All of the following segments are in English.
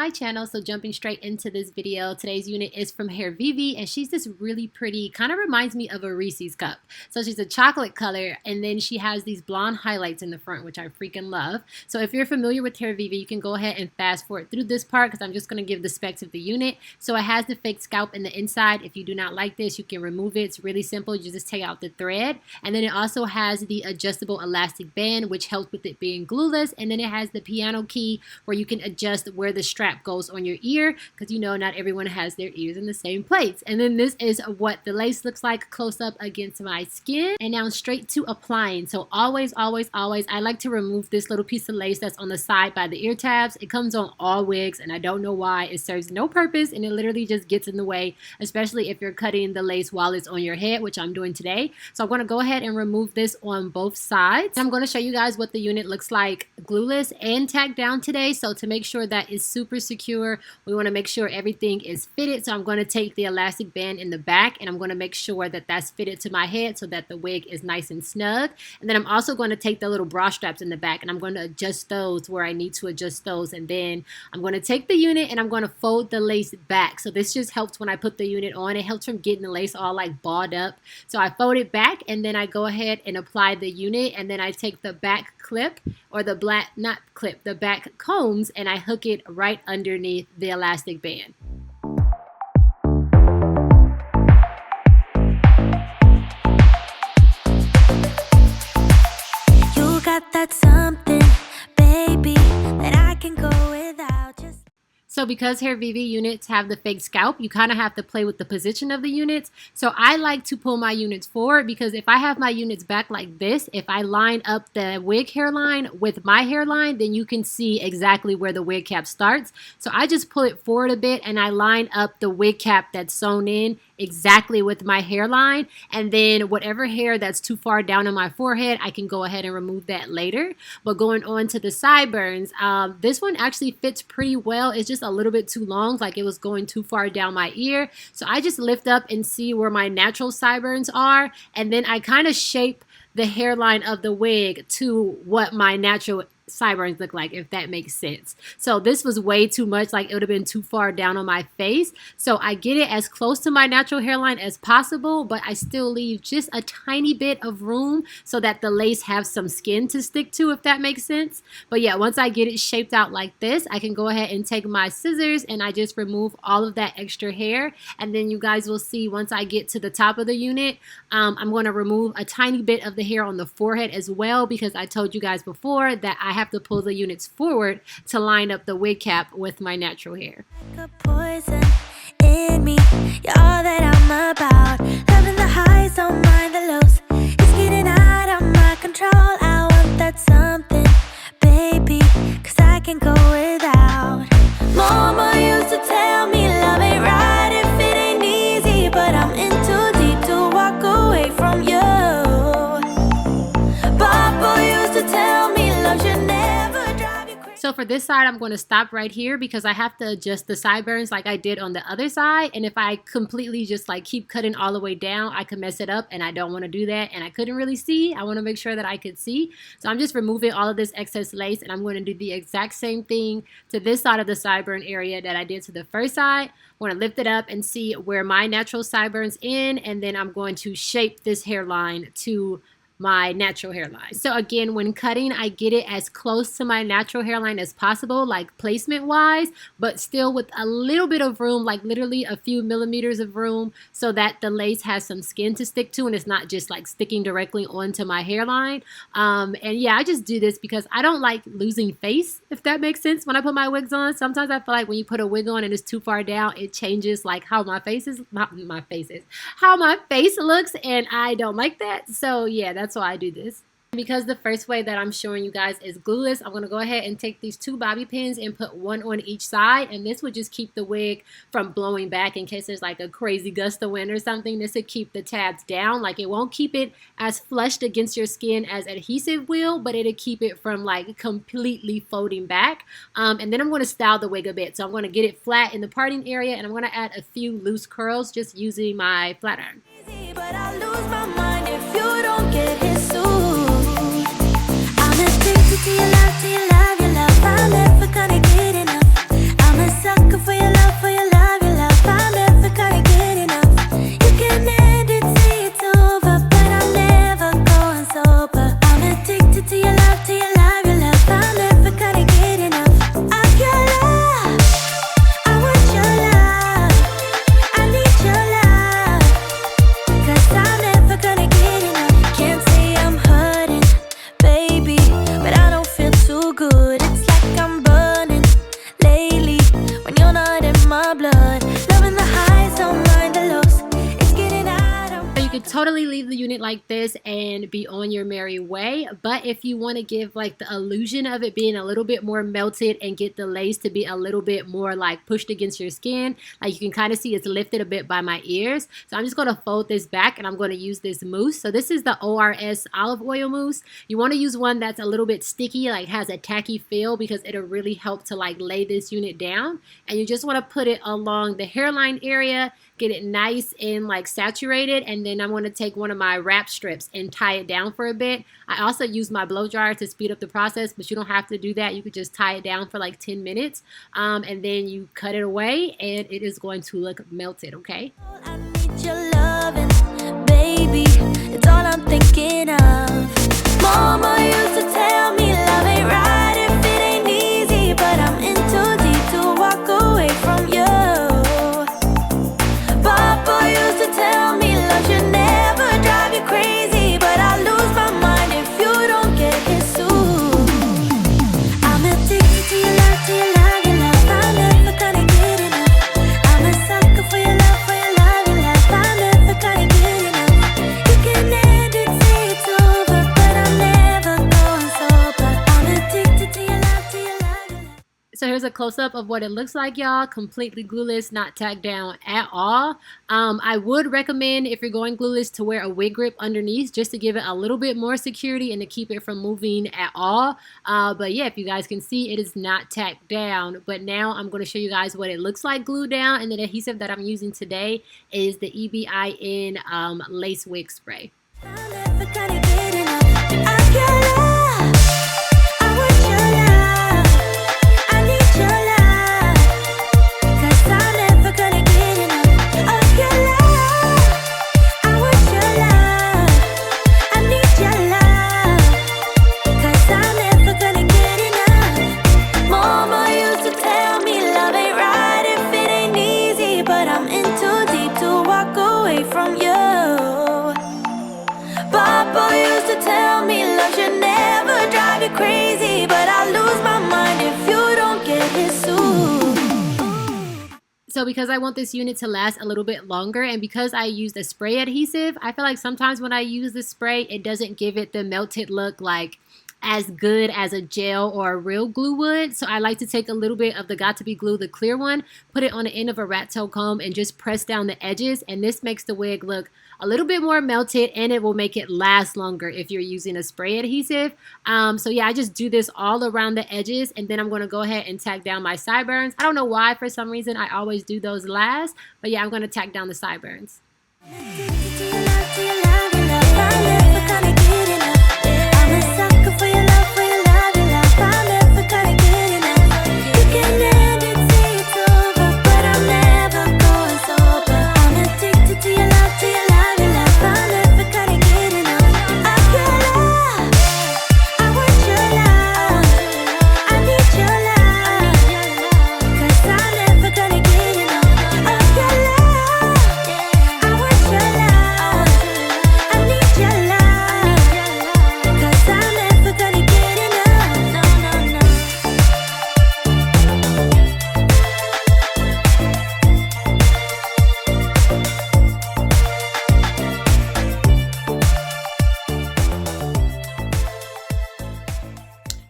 my channel. So jumping straight into this video, today's unit is from Hairvivi, and she's this really pretty, kind of reminds me of a Reese's cup. So she's a chocolate color, and then she has these blonde highlights in the front, which I freaking love. So if you're familiar with Hairvivi, you can go ahead and fast forward through this part because I'm just going to give the specs of the unit. So it has the fake scalp in the inside. If you do not like this, you can remove it. It's really simple. You just take out the thread, and then it also has the adjustable elastic band, which helps with it being glueless, and then it has the piano key where you can adjust where the strap goes on your ear, because you know not everyone has their ears in the same place. And then this is what the lace looks like close up against my skin. And now straight to applying. So always I like to remove this little piece of lace that's on the side by the ear tabs. It comes on all wigs, and I don't know why. It serves no purpose, and it literally just gets in the way, especially if you're cutting the lace while it's on your head, which I'm doing today. So I'm going to go ahead and remove this on both sides. I'm going to show you guys what the unit looks like glueless and tacked down today. So to make sure that it's super secure, we want to make sure everything is fitted. So I'm going to take the elastic band in the back, and I'm going to make sure that that's fitted to my head so that the wig is nice and snug. And then I'm also going to take the little bra straps in the back, and I'm going to adjust those where I need to adjust those. And then I'm going to take the unit and I'm going to fold the lace back. So this just helps when I put the unit on. It helps from getting the lace all like balled up. So I fold it back, and then I go ahead and apply the unit, and then I take the back clip, or the the back combs, and I hook it right underneath the elastic band. You got that something, baby, that I can go without. So because Hairvivi units have the fake scalp, you kind of have to play with the position of the units. So I like to pull my units forward, because if I have my units back like this, if I line up the wig hairline with my hairline, then you can see exactly where the wig cap starts. So I just pull it forward a bit, and I line up the wig cap that's sewn in exactly with my hairline, and then whatever hair that's too far down on my forehead, I can go ahead and remove that later. But going on to the sideburns, this one actually fits pretty well. It's just a little bit too long, like it was going too far down my ear. So I just lift up and see where my natural sideburns are, and then I kind of shape the hairline of the wig to what my natural sideburns look like, if that makes sense. So this was way too much, like it would have been too far down on my face. So I get it as close to my natural hairline as possible, but I still leave just a tiny bit of room so that the lace have some skin to stick to, if that makes sense. But yeah, once I get it shaped out like this, I can go ahead and take my scissors and I just remove all of that extra hair. And then you guys will see once I get to the top of the unit, I'm going to remove a tiny bit of the hair on the forehead as well, because I told you guys before that I have to pull the units forward to line up the wig cap with my natural hair. Like a poison in me, you're all that I'm about. Loving the highs, don't mind the lows. It's getting out of my control. I want that something, baby, 'cause I can go without. Mama used to tell me love ain't right if it ain't easy, but I'm in too deep to walk away from you. Papa used to tell me love should never drive you crazy. So for this side, I'm going to stop right here because I have to adjust the sideburns like I did on the other side. And if I completely just like keep cutting all the way down, I could mess it up, and I don't want to do that. And I couldn't really see. I want to make sure that I could see. So I'm just removing all of this excess lace, and I'm going to do the exact same thing to this side of the sideburn area that I did to the first side. I'm going to lift it up and see where my natural sideburns end, and then I'm going to shape this hairline to my natural hairline. So again, when cutting, I get it as close to my natural hairline as possible, like placement wise, but still with a little bit of room, like literally a few millimeters of room, so that the lace has some skin to stick to and it's not just like sticking directly onto my hairline. And yeah, I just do this because I don't like losing face, if that makes sense, when I put my wigs on. Sometimes I feel like when you put a wig on and it's too far down, it changes like how my face looks, and I don't like that. So yeah, that's why I do this. Because the first way that I'm showing you guys is glueless, I'm going to go ahead and take these two bobby pins and put one on each side, and this would just keep the wig from blowing back in case there's like a crazy gust of wind or something. This would keep the tabs down. Like it won't keep it as flushed against your skin as adhesive will, but it'll keep it from like completely folding back. And then I'm going to style the wig a bit. So I'm going to get it flat in the parting area, and I'm going to add a few loose curls just using my flat iron. But I lose my mind if you don't get his suit. I'm addicted to your love, I'm never gonna get enough. I'm a my blood. Loving the highs, don't mind the lows. It's getting out of So you could totally leave the unit like this and be on your merry way. But if you want to give like the illusion of it being a little bit more melted and get the lace to be a little bit more like pushed against your skin, like you can kind of see it's lifted a bit by my ears. So I'm just going to fold this back and I'm going to use this mousse. So this is the ORS olive oil mousse. You want to use one that's a little bit sticky, like has a tacky feel, because it'll really help to like lay this unit down. And you just want to put it along the hairline area, get it nice and like saturated, and then I'm going to take one of my wrap strips and tie it down for a bit. I also use my blow dryer to speed up the process, but you don't have to do that. You could just tie it down for like 10 minutes and then you cut it away and it is going to look melted, okay? I need your loving, baby. It's all I'm thinking of. Mama used to tell me love ain't right if it ain't easy, but I'm in too deep to walk away from you. Papa used to tell me love should never drive you crazy, but I lose my mind if you don't get it soon. I'm addicted to your love, to your love, your love. I'm never gonna get enough. I'm a sucker for your love, for your love, your love. I'm never gonna get enough. You can end it, say it's over, but I'm never going sober. I'm addicted to your love, to your love, your love. So here's a close-up of what it looks like, y'all. Completely glueless, not tacked down at all. I would recommend, if you're going glueless, to wear a wig grip underneath just to give it a little bit more security and to keep it from moving at all. But yeah, if you guys can see, it is not tacked down. But now I'm going to show you guys what it looks like glued down. And the adhesive that I'm using today is the EBIN lace wig spray. I'm never gonna get enough of your love. I want your love. I need your love. 'Cause I'm never gonna get enough of your love. I want your love. I need your love. 'Cause I'm never gonna get enough. Mama used to tell me love ain't right if it ain't easy, but I'm in too deep to walk away from you. Papa used to tell me love should never drive you crazy, but I lose my mind if you don't get it soon. So because I want this unit to last a little bit longer, and because I used a spray adhesive, I feel like sometimes when I use the spray, it doesn't give it the melted look like as good as a gel or a real glue would. So I like to take a little bit of the Got2b glue, the clear one, put it on the end of a rat tail comb and just press down the edges, and this makes the wig look a little bit more melted, and it will make it last longer if you're using a spray adhesive. So yeah, I just do this all around the edges, and then I'm going to go ahead and tack down my sideburns. I don't know why, for some reason I always do those last, but yeah, I'm going to tack down the sideburns.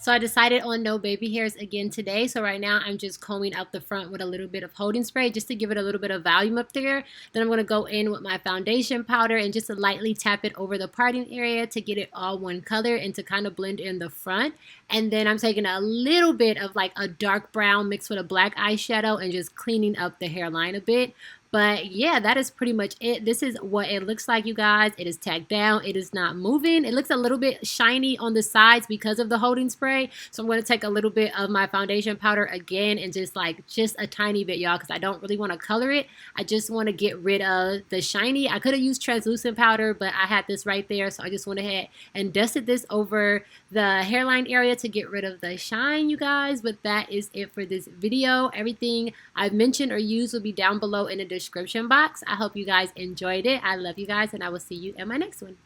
So I decided on no baby hairs again today. So right now I'm just combing out the front with a little bit of holding spray just to give it a little bit of volume up there. Then I'm going to go in with my foundation powder and just to lightly tap it over the parting area to get it all one color and to kind of blend in the front. And then I'm taking a little bit of like a dark brown mixed with a black eyeshadow and just cleaning up the hairline a bit. But yeah, that is pretty much it. This is what it looks like, you guys. It is tacked down. It is not moving. It looks a little bit shiny on the sides because of the holding spray. So I'm going to take a little bit of my foundation powder again and just a tiny bit, y'all, because I don't really want to color it. I just want to get rid of the shiny. I could have used translucent powder, but I had this right there. So I just went ahead and dusted this over the hairline area to get rid of the shine, you guys. But that is it for this video. Everything I've mentioned or used will be down below in the description box. I hope you guys enjoyed it. I love you guys, and I will see you in my next one.